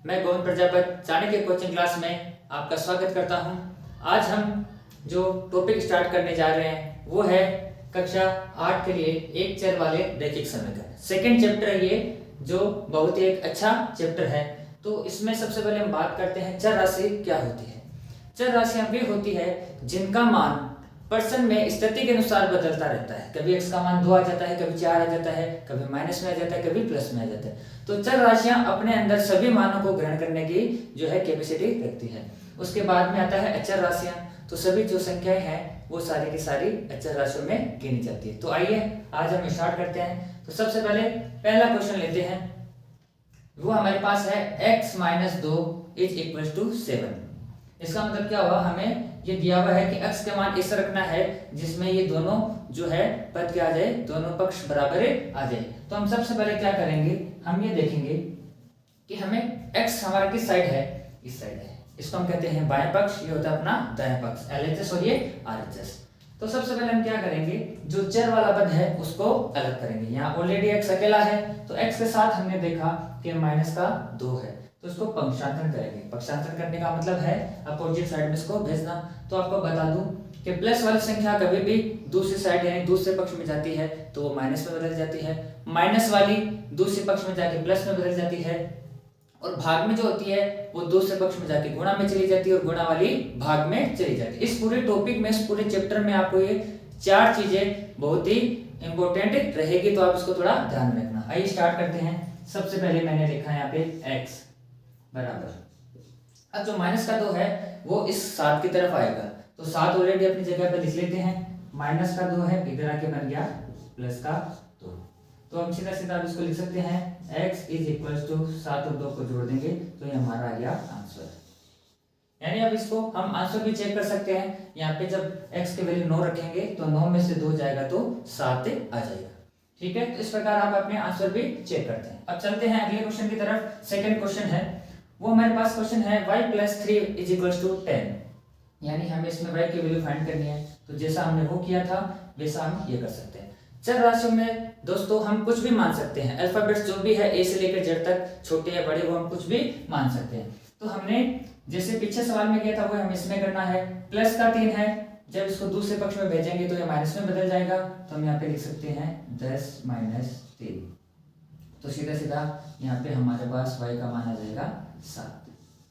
मैं Govind Prajapati Chanakya coaching class में आपका स्वागत करता हूं। आज हम जो टॉपिक स्टार्ट करने जा रहे हैं वो है कक्षा 8 के लिए एक चर वाले रैखिक समीकरण। सेकंड चैप्टर है ये, जो बहुत ही एक अच्छा चैप्टर है। तो इसमें सबसे पहले हम बात करते हैं चर राशि क्या होती है। चर राशियां वे होती है जिनका मान पर्सन में स्थिति के अनुसार बदलता रहता है। कभी x का मान 2 आ जाता है, कभी 4 आ जाता है, कभी माइनस में आ जाता है, कभी प्लस में आ जाता है। तो चर राशियां अपने अंदर सभी मानों को ग्रहण करने की जो है कैपेसिटी रखती है। उसके बाद में आता है अचर राशियां। तो सभी जो संख्याएं हैं वो सारी की सारी अचर राशियों में गिनी जाती है। तो आइए आज हम स्टार्ट करते हैं। तो सबसे पहले पहला क्वेश्चन लेते हैं। वो हमारे पास है x - 2 = 7। इसका मतलब क्या हुआ, हमें ये दिया हुआ है कि x का मान ऐसा रखना है जिसमें ये दोनों जो है पद क्या आ जाए, दोनों पक्ष बराबर आ जाए। तो हम सबसे पहले क्या करेंगे, हम ये देखेंगे कि हमें x हमारा किस साइड है, इस साइड है। इसको हम कहते हैं बाएं पक्ष, ये होता है अपना दाएं पक्ष LHS और ये RHS। तो सबसे पहले हम क्या करेंगे, जो चर वाला पद है उसको अलग करेंगे। यहाँ ऑलरेडी x अकेला है तो x के साथ हमने देखा कि -2 है, तो इसको पक्षांतरण करेंगे। पक्षांतरण करने का मतलब है अपोजिट साइड में इसको भेजना। तो आपको बता दूं कि प्लस वाली संख्या कभी भी दूसरी साइड यानी दूसरे पक्ष में जाती है तो वो माइनस में बदल जाती है, माइनस वाली दूसरे पक्ष में जाके प्लस में बदल जाती है, और भाग में जो होती है वो दूसरे पक्ष में जाके गुणा में चली जाती है, और गुणा वाली भाग में चली जाती है। इस पूरे टॉपिक में, इस पूरे चैप्टर में आपको ये 4 चीजें बहुत ही इंपॉर्टेंट रहेगी, तो आप इसको थोड़ा ध्यान में रखना। आइए स्टार्ट करते हैं। सबसे पहले मैंने लिखा है यहाँ पे x बराबर, अब जो -2 है वो इस 7 की तरफ आएगा। तो 7 ऑलरेडी अपनी जगह पे लिख लेते हैं। -2 है, इधर आके बन गया +2। तो हम सीधा सीधा इसको लिख सकते हैं x = 7 और 2 को जोड़ देंगे तो ये हमारा आ गया आंसर। यानी अब इसको हम आंसर भी चेक कर सकते हैं। यहाँ पे जब x की वैल्यू 9 रखेंगे तो 9 में से 2 जाएगा तो 7 आ जाएगा। ठीक है, तो इस प्रकार आप अपने आंसर भी चेक करते हैं। अब चलते हैं अगले क्वेश्चन की तरफ। सेकंड क्वेश्चन है, वो हमारे पास क्वेश्चन है y + 3 = 10। यानी हमें इसमें y की वैल्यू फाइंड करनी है। तो जैसा हमने वो किया था वैसा हम ये कर सकते हैं। चर राशियों में दोस्तों हम कुछ भी मान सकते हैं। अल्फाबेट्स जो भी है A से लेकर Z तक, छोटे या बड़े, वो हम कुछ भी मान सकते हैं। तो हमने जैसे पीछे सवाल में किया था वो हमें इसमें करना है। +3 है, जब इसको दूसरे पक्ष में भेजेंगे तो ये माइनस में बदल जाएगा। तो हम यहाँ पे लिख सकते हैं 10 - 3। तो सीधा सीधा यहाँ पे हमारे पास y का मान आ जाएगा 7।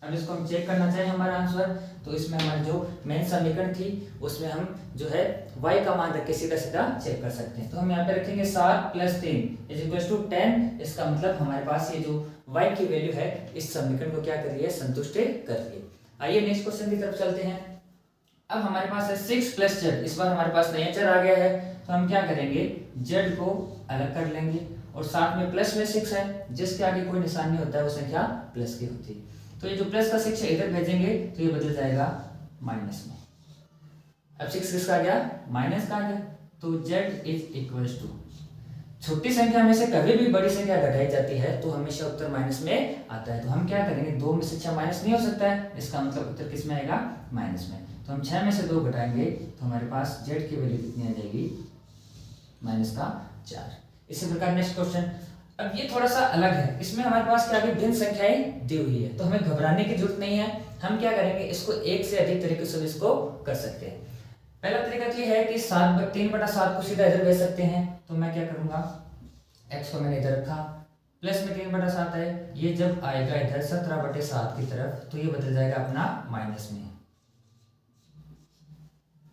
अब इसको हम चेक करना चाहें हमारा आंसर, तो इसमें हमारी जो मेन समीकरण थी उसमें हम जो है y का मान रख के सीधा सीधा चेक कर सकते हैं। तो हम यहाँ पे रखेंगे 7 + 3 = 10। इसका मतलब हमारे पास ये जो y की वैल्यू है इस समीकरण को क्या कर रही है, संतुष्ट कर रही है। आइए नेक्स्ट क्वेश्चन की तरफ चलते हैं। अब हमारे पास है 6 + z। इस बार हमारे पास नया चर आ गया है, तो हम क्या करेंगे, z को अलग कर लेंगे, और साथ में प्लस में 6 है, जिसके आगे कोई निशान नहीं होता है वो संख्या प्लस की होती है। तो ये जो प्लस का 6 है इधर भेजेंगे तो ये बदल जाएगा माइनस में। अब 6 किसका आ गया, माइनस का आ गया। तो z = छोटी संख्या में से कभी भी बड़ी संख्या घटाई जाती है तो हमेशा उत्तर माइनस में आता है। तो हम क्या करेंगे, 2 में से 6 माइनस नहीं हो सकता है, इसका मतलब उत्तर किस में आएगा, माइनस में। तो हम 6 में से 2 घटाएंगे तो हमारे पास z की वैल्यू कितनी आ जाएगी, -4। इसी प्रकार नेक्स्ट क्वेश्चन, अब ये थोड़ा सा अलग है। इसमें हमारे पास क्या भिन्न संख्याएं दी हुई है, तो हमें घबराने की जरूरत नहीं है। हम क्या करेंगे, इसको एक से अधिक तरीके से इसको कर सकते हैं। पहला तरीका ये है कि 3/7 को सीधा इधर भेज सकते हैं। तो मैं क्या करूंगा, x को मैंने इधर रखा, प्लस में 3/7 है, ये जब आएगा इधर 17/7 की तरफ तो ये बदल जाएगा अपना माइनस में।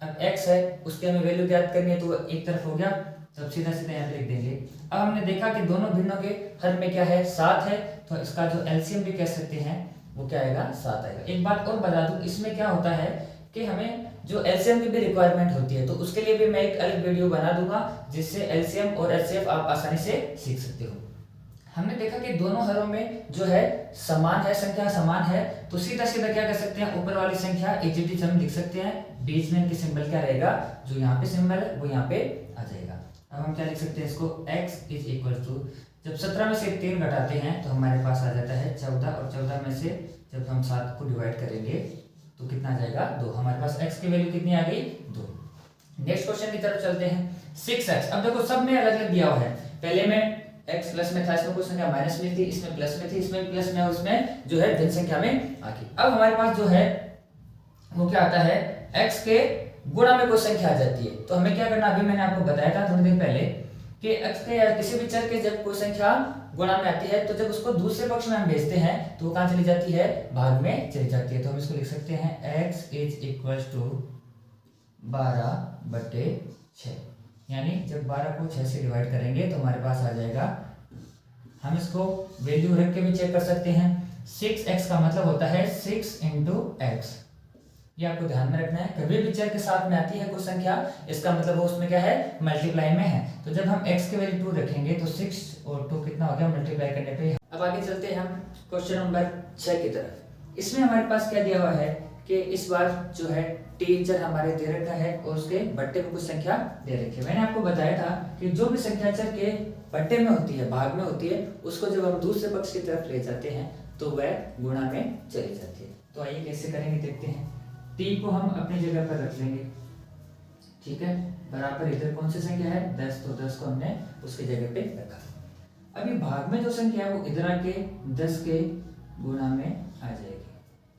अब x है उसकी हमें वैल्यू ज्ञात करनी है, तो एक तरफ हो गया, तब सीधा सीधा यहाँ पे लिख देंगे। अब हमने देखा कि दोनों भिन्नों के हर में क्या है, 7 है, तो इसका जो एलसीएम भी कह सकते हैं वो क्या आएगा, 7 आएगा। एक बात और बता दूं, इसमें क्या होता है कि हमें जो एलसीएम की भी रिक्वायरमेंट होती है, तो उसके लिए भी मैं एक अलग वीडियो बना दूंगा जिससे एलसीएम और एचसीएफ आप आसानी से सीख सकते हो। हमने देखा कि दोनों हरों में जो है समान है, संख्या समान है, तो सीधा सीधा क्या कर सकते हैं, ऊपर वाली संख्या एग्जिटिव हम लिख सकते हैं, बीच में इनके सिंबल क्या रहेगा, जो यहाँ पे सिंबल है वो यहाँ पे आ जाएगा। अब हम क्या लिख सकते हैं इसको, x = जब 17 में से 3 घटाते हैं तो हमारे पास आ जाता है 14, और 14 में से जब हम 7 को डिवाइड करेंगे तो कितना आ जाएगा, 2। हमारे पास x की वैल्यू कितनी आ गई, 2। नेक्स्ट क्वेश्चन की तरफ चलते हैं। 6x, अब देखो सब में अलग अलग दिया हुआ है। पहले में x प्लस में था, इसमें कुछ संख्या माइनस में थी, इसमें प्लस में थी, इसमें प्लस में, उसमें जो है धन संख्या में आ गई। अब हमारे पास जो है वो क्या आता है, x के गुणा में कोई संख्या आ जाती है। तो हमें क्या करना, अभी मैंने आपको बताया था थोड़ी देर पहले कि x के या किसी भी चर के जब कोई संख्या गुणा में आती है तो जब उसको दूसरे पक्ष में हम भेजते हैं तो वो कहां चली जाती है, भाग में चली जाती है। तो हम इसको लिख सकते हैं x इज इक्वल टू 12/6, यानी जब 12 को 6 से डिवाइड करेंगे तो हमारे पास आ जाएगा, हम इसको वैल्यू रख के भी चेक कर सकते हैं। 6x का मतलब होता है 6 इंटू एक्स, ये आपको ध्यान में रखना है। कभी भी चर के साथ में आती है कोई संख्या, इसका मतलब वो उसमें क्या है, मल्टीप्लाई में है। तो जब हम x की वैल्यू 2 रखेंगे तो 6 और 2 कितना हो गया, मल्टीप्लाई करने पे। अब आगे चलते हैं हम क्वेश्चन नंबर 6 की तरफ। इसमें हमारे पास क्या दिया हुआ है कि इस बार जो है t चर हमारे दे रखा है और उसके बट्टे में कुछ संख्या दे रखी है। मैंने आपको बताया था कि जो भी संख्या चर के बट्टे में होती है, भाग में होती है, उसको जब हम दूसरे पक्ष की तरफ ले जाते हैं तो वह गुणा में चली जाती है। तो आइए कैसे करेंगे देखते हैं। t को हम अपनी जगह पर रख लेंगे, ठीक है, बराबर इधर कौन सी संख्या है, 10, तो 10 को हमने उसकी जगह पे रखा। अभी भाग में जो संख्या है वो इधर आके 10 के गुणा में आ जाएगी।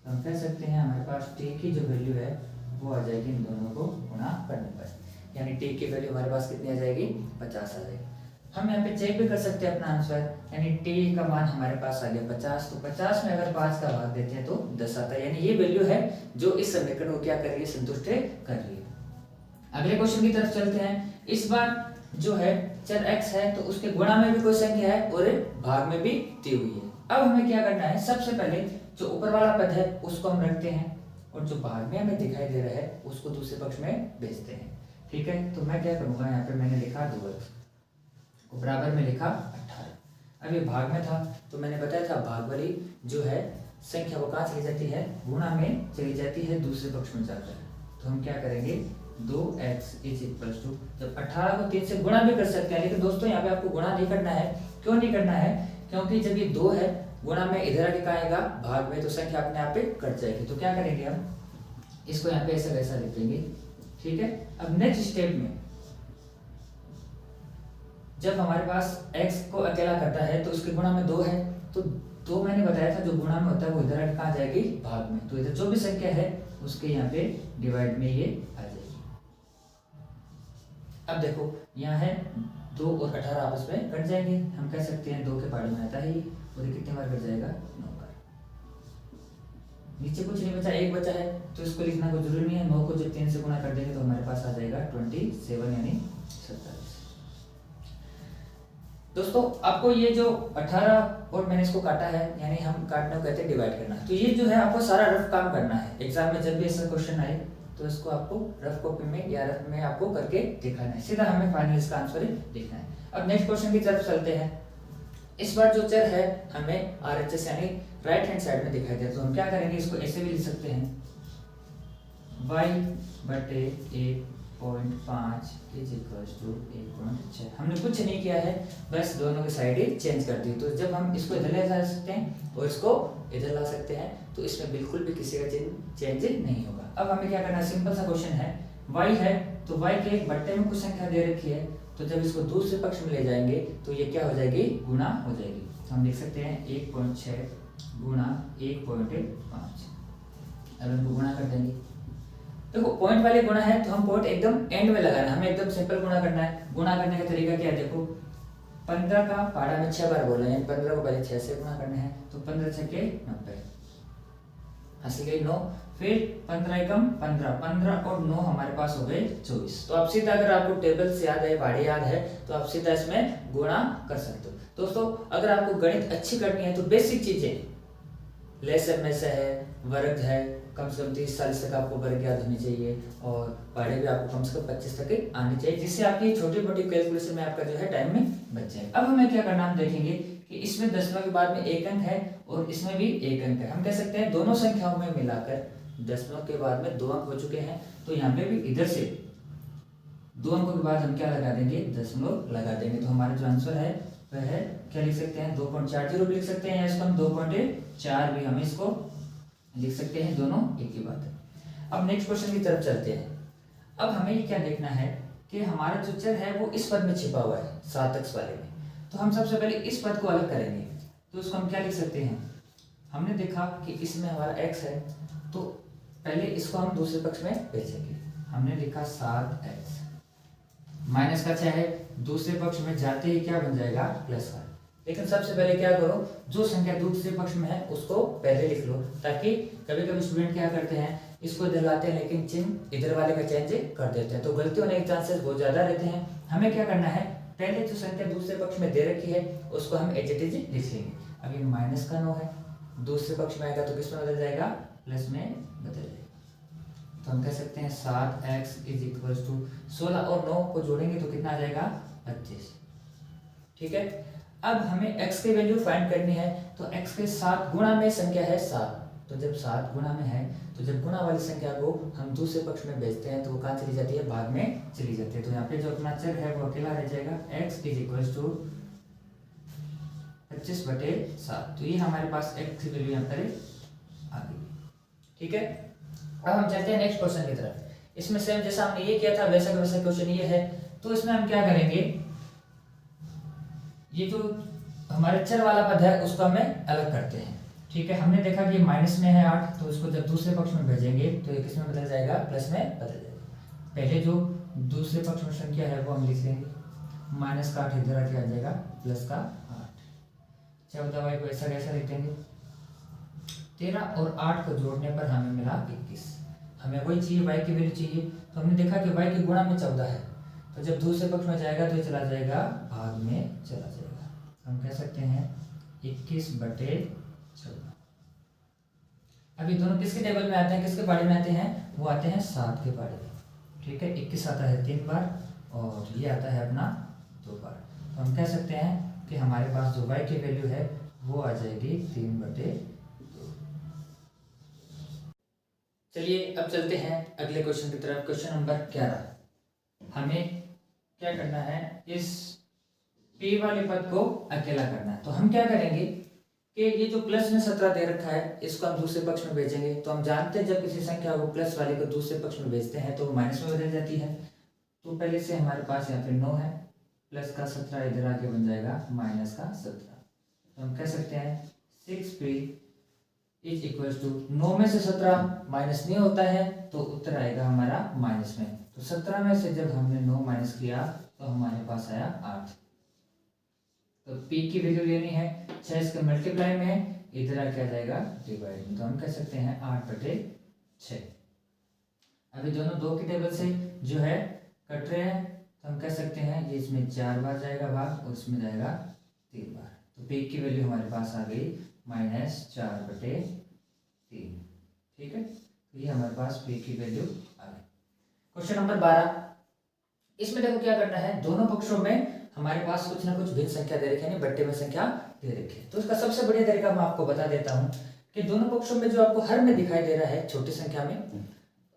तो हम कह सकते हैं हमारे पास t की जो वैल्यू है वो आ जाएगी इन दोनों को गुणा करने पर, यानी t की वैल्यू हमारे पास कितनी आ जाएगी, 50 आ जाएगी। हम यहाँ पे चेक भी कर सकते हैं अपना आंसर, यानी t का मान हमारे पास आ गया 50। तो 50 में अगर 5 का भाग देते हैं तो 10 आता है, यानी ये वैल्यू है जो इस समीकरण को क्या कर रही है, संतुष्ट कर रही है। अगले क्वेश्चन की तरफ चलते हैं। इस बार जो है चर x है तो उसके गुणा में भी कोई संख्या है और भाग में भी दी हुई है। अब हमें क्या करना है, सबसे पहले जो ऊपर वाला पद है उसको हम रखते हैं और जो भाग में हमें दिखाई दे रहा है उसको दूसरे पक्ष में भेजते हैं, ठीक है। तो मैं क्या करूंगा, यहाँ पे मैंने लिखा 2x को बराबर में लिखा 18। अब ये भाग में था तो मैंने बताया था भाग वाली जो है संख्या वो कहाँ चली जाती है, गुणा में चली जाती है दूसरे पक्ष में जाकर। तो हम क्या करेंगे, 2x इज इक्वल टू, जब 18 को 3 से गुणा भी कर सकते हैं, लेकिन दोस्तों यहाँ पे आपको गुणा नहीं करना है। क्यों नहीं करना है, क्योंकि जब ये 2 है गुणा में इधर आके कहाँ आएगा, भाग में, तो संख्या अपने आप पे कट जाएगी। तो क्या करेंगे, हम इसको यहाँ पे ऐसा वैसा लिख देंगे, ठीक है। अब नेक्स्ट स्टेप में जब हमारे पास x को अकेला करता है तो उसके गुणा में 2 है, तो 2 मैंने बताया था जो गुणा में होता है वो इधर आके कहाँ जाएगी, भाग में। तो इधर जो भी संख्या है उसके यहाँ पे डिवाइड में ये आ जाएगी। अब देखो यहाँ है 2 और 18 आपस में कट जाएंगे, हम कह सकते हैं 2 के पहाड़ी में आता ही, और ये कितने बार कट जाएगा, 9 बार। नीचे कुछ नहीं बचा, 1 बचा है, तो इसको लिखना कोई जरूरी नहीं है। 9 को जब 3 से गुणा कर देंगे तो हमारे पास आ जाएगा 27, यानी 27। दोस्तों आपको ये जो 18 और मैंने इसको काटा है, यानी हम काटने को कहते हैं डिवाइड करना। तो ये जो है आपको सारा रफ काम करना है। एग्जाम में जब भी ऐसा क्वेश्चन आए तो इसको आपको रफ कॉपी में या रफ में आपको करके दिखाना है, सीधा हमें फाइनल इसका आंसर लिखना है। अब नेक्स्ट क्वेश्चन की तरफ चलते हैं। इस बार जो चर है हमें RHS यानी राइट हैंड साइड में दिखाई दे, तो हम क्या करेंगे, इसको ऐसे भी लिख सकते हैं, y/1.5 इज इक्वल टू 1.6। हमने कुछ नहीं किया है, बस दोनों की साइड ही चेंज कर दी। तो जब हम इसको इधर ले जा सकते हैं और इसको इधर ला सकते हैं, तो इसमें बिल्कुल भी किसी का चेंज नहीं होगा। अब हमें क्या करना है, सिंपल सा क्वेश्चन है, y है तो y के बट्टे में कुछ संख्या दे रखी है, तो जब इसको दूसरे पक्ष में ले जाएंगे तो ये क्या हो जाएगी, गुणा हो जाएगी। तो हम लिख सकते हैं 1.6 गुणा 1.5। अब इनको गुणा कर देंगे। देखो पॉइंट वाले गुणा है तो हम पॉइंट एकदम एंड में लगाना है, हमें एकदम सिंपल गुणा करना है। गुणा करने का तरीका क्या है, देखो 15 का पहाड़ा में 6 बार बोला है, 15 को पहले 6 से गुणा करना है, तो 15 6 के 90, हासिल गई 9, फिर 15 एकम 15, 15 और 9 हमारे पास हो गए 24। तो आप सीधा, अगर आपको टेबल से याद है, पहाड़ी याद है, तो आप सीधा इसमें गुणा कर सकते हो। दोस्तों अगर आपको गणित अच्छी करनी है तो बेसिक चीजें, लेसन में से है, वर्ग है, कम से कम 30-40 तक आपको वर्ग याद होनी चाहिए, और पहाड़े भी आपको कम से कम 25 तक आनी चाहिए, जिससे आपकी छोटी मोटी कैलकुलेशन में आपका जो है टाइम में बच जाए। अब हमें क्या करना, हम देखेंगे कि इसमें दशमलव के बाद में 1 अंक है और इसमें भी 1 अंक है। हम कह सकते हैं दोनों संख्याओं में मिलाकर दशमलव के बाद में 2 अंक हो चुके हैं, तो यहाँ पे भी इधर से 2 अंकों के बाद हम क्या लगा देंगे, दशमलव लगा देंगे। तो हमारा जो आंसर है वह है, क्या लिख सकते हैं, 2.40 भी लिख सकते हैं, या इसको हम 2.4 भी हम इसको लिख सकते हैं, दोनों एक ही बात है। अब नेक्स्ट क्वेश्चन की तरफ चलते हैं। अब हमें ये क्या देखना है कि हमारा जो चर है वो इस पद में छिपा हुआ है 7x वाले में। तो हम सबसे पहले इस पद को अलग करेंगे। तो उसको हम क्या लिख सकते हैं, हमने देखा कि इसमें हमारा x है, तो पहले इसको हम दूसरे पक्ष में भेजेंगे। हमने लिखा 7x माइनस का 6 है, दूसरे पक्ष में जाते ही क्या बन जाएगा प्लस का। लेकिन सबसे पहले क्या करो, जो संख्या दूसरे पक्ष में है उसको पहले लिख लो, ताकि कभी कभी स्टूडेंट क्या करते हैं इसको इधर लाते हैं लेकिन चिन्ह इधर वाले का चेंज कर देते हैं, तो गलती होने के चांसेस बहुत ज्यादा रहते हैं। हमें क्या करना है, पहले जो संख्या दूसरे पक्ष में दे रखी है उसको हम एज इट इज लिख लेंगे। अब ये माइनस का 9 है, दूसरे पक्ष में आएगा तो किस में बदल जाएगा, प्लस में बदल जाएगा। तो हम कह सकते हैं 7x इज इक्वल टू 16 और 9 को जोड़ेंगे तो कितना आ जाएगा 25। ठीक है, अब हमें x की वैल्यू फाइंड करनी है, तो x के 7 गुणा में संख्या है 7, तो जब 7 गुणा में है तो जब गुणा वाली संख्या को हम दूसरे पक्ष में भेजते हैं तो वो कहाँ चली जाती है, भाग में चली जाती है। तो यहाँ पे जो अपना चर है वो अकेला रह जाएगा, x इज इक्वल टू 25/7। तो ये हमारे पास x की वैल्यू यहाँ पर आ गई। ठीक है, अब हम चलते हैं नेक्स्ट क्वेश्चन की तरफ। इसमें सेम जैसा हमने ये किया था वैसा का वैसा क्वेश्चन ये है। तो इसमें हम क्या करेंगे, ये जो हमारे चर वाला पद है उसको हमें अलग करते हैं। ठीक है, हमने देखा कि माइनस में है 8, तो इसको जब दूसरे पक्ष में भेजेंगे तो ये किस में बदल जाएगा, प्लस में बदल जाएगा। पहले जो दूसरे पक्ष में संख्या है वो हम लिख लेंगे, माइनस का 8 इधर आके आ जाएगा प्लस का 8। 14y को ऐसा कैसा लिख देंगे, 13 और 8 को जोड़ने पर हमें मिला 21। हमें वही चाहिए, y की वैल्यू चाहिए। तो हमने देखा कि y की गुणा में 14 है, तो जब दूसरे पक्ष में जाएगा तो चला जाएगा भाग में चला जाएगा। हम कह सकते हैं 21/14। अभी दोनों किसके टेबल में आते हैं, किसके पाड़े में आते हैं, वो आते हैं 7 के पाड़े में। ठीक है, 21 आता है 3 बार और ये आता है अपना 2 बार। तो हम कह सकते हैं कि हमारे पास जो y की वैल्यू है वो आ जाएगी 3/2। चलिए अब चलते हैं अगले क्वेश्चन की तरफ। Question number 11। हमें क्या करना है, इस p वाले पद को अकेला करना है। तो हम क्या करेंगे कि ये जो प्लस में 17 दे रखा है इसको हम दूसरे पक्ष में भेजेंगे। तो हम जानते हैं जब किसी संख्या को प्लस वाले को दूसरे पक्ष में भेजते हैं तो माइनस में बदल जाती है। तो पहले से हमारे पास यहाँ पे 9 है, प्लस का 17 इधर आके बन जाएगा माइनस का 17। तो हम कह सकते हैं 6p इज इक्वल टू 9 में से 17 माइनस नहीं होता है तो उत्तर आएगा हमारा माइनस में। तो 17 में से जब हमने 9 माइनस किया तो हमारे पास आया 8। तो p की वैल्यू लेनी है, 6 इसके मल्टीप्लाई में है, इधर आके आ जाएगा डिवाइड में। तो हम कह सकते हैं 8/6। अभी दोनों 2 की टेबल से जो है कट रहे हैं, तो हम कह सकते हैं ये इसमें 4 बार जाएगा भाग और इसमें जाएगा 3 बार। तो p की वैल्यू हमारे पास आ गई -4/3। ठीक है, तो ये हमारे पास p की वैल्यू आ गई। Question number 12। इसमें देखो क्या करना है, दोनों पक्षों में हमारे पास कुछ ना कुछ भिन्न संख्या दे रखी है, यानी बट्टे में संख्या दे रखी है। तो इसका सबसे बढ़िया तरीका मैं आपको बता देता हूँ कि दोनों पक्षों में जो आपको हर में दिखाई दे रहा है छोटी संख्या में,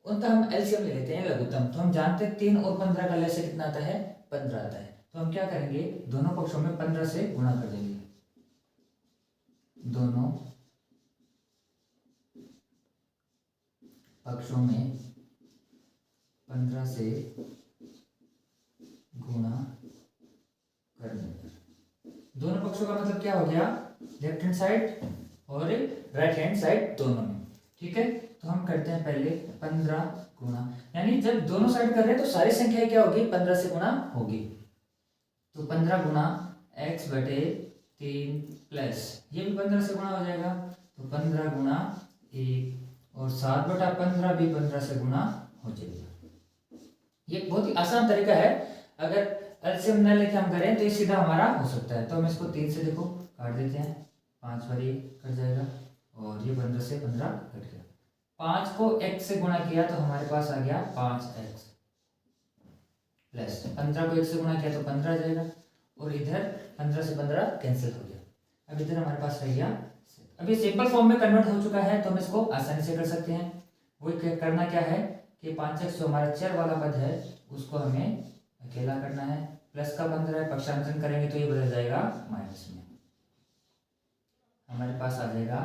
उनका हम एलसीएम ले लेते हैं, लघुत्तम। तो हम जानते हैं 3 और 15 का लैसे कितना आता है, 15 आता है। तो हम क्या करेंगे, दोनों पक्षों में 15 से गुणा कर देंगे। दोनों पक्षों में 15 से गुणा करने पर दोनों पक्षों का मतलब क्या हो गया, लेफ्ट हैंड साइड और राइट हैंड साइड दोनों में। ठीक है, तो हम करते हैं पहले 15 गुणा, यानी जब दोनों साइड कर रहे हैं तो सारी संख्याएं क्या होगी, 15 से गुणा होगी। तो 15 गुणा x/3 प्लस ये भी 15 से गुणा हो जाएगा, तो 15 गुणा 1 और 7/15 भी 15 से गुणा हो जाएगा। ये बहुत ही आसान तरीका है, अगर एलसीएम न लेके हम करें तो ये सीधा हमारा हो सकता है। तो हम इसको 3 से देखो काट देते हैं, 5 बार ये कट जाएगा और ये 15 से 15 कट गया। 5 को x से गुणा किया तो हमारे पास आ गया 5x प्लस 15 को 1 से गुणा किया तो 15 आ जाएगा और इधर 15 से 15 कैंसिल हो गया। अब इधर हमारे पास रह गया। अब ये सिंपल फॉर्म में कन्वर्ट हो चुका है तो हम इसको आसानी से कर सकते हैं। वही करना क्या है कि 5x जो हमारा चर वाला पद है उसको हमें अकेला करना है, प्लस का 15 है, पक्षांतरण करेंगे तो ये बदल जाएगा माइनस में। हमारे पास आ जाएगा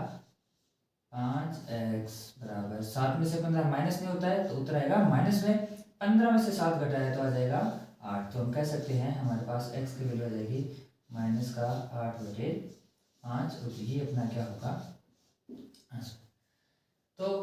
5x बराबर 7 में से 15 माइनस में होता है तो उत्तर आएगा माइनस में। 15 में से 7 घटाया तो आ जाएगा 8। तो हम कह सकते हैं हमारे पास x की वैल्यू आ जाएगी माइनस का 8/5 और ये अपना क्या होगा आंसर। तो